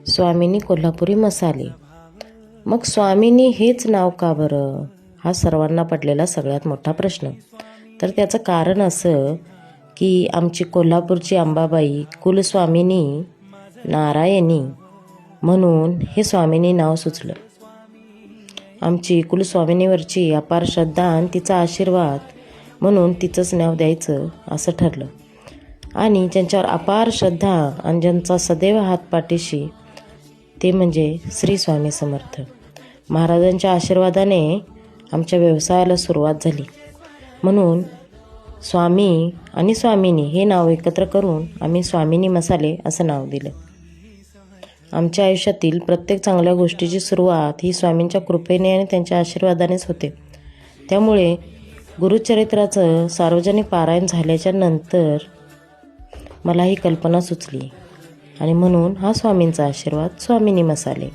स्वामिनी कोल्हापुरी मसाले. मग स्वामिनी हेच नाव का बरं, हा सर्वांना पडलेला सगळ्यात मोठा प्रश्न. तर त्याचं कारण असं की आमची कोल्हापूरची अंबाबाई कुलस्वामिनी नारायणी म्हणून हे स्वामिनी नाव सुचलं. आमची कुलस्वामिनीवरची अपार श्रद्धा आणि तिचा आशीर्वाद म्हणून तिचंच नाव द्यायचं असं ठरलं. आणि ज्यांच्यावर अपार श्रद्धा आणि ज्यांचा सदैव हात पाठीशी ते म्हणजे श्री स्वामी समर्थ महाराजांच्या आशीर्वादाने आमच्या व्यवसायाला सुरुवात झाली. म्हणून स्वामी आणि स्वामिनी हे नाव एकत्र करून आम्ही स्वामिनी मसाले असं नाव दिलं. आमच्या आयुष्यातील प्रत्येक चांगल्या गोष्टीची सुरुवात ही स्वामींच्या कृपेने आणि त्यांच्या आशीर्वादानेच होते. त्यामुळे गुरुचरित्राचं सार्वजनिक पारायण झाल्याच्या नंतर मला ही कल्पना सुचली आणि म्हणून हा स्वामींचा आशीर्वाद स्वामिनी मसाले.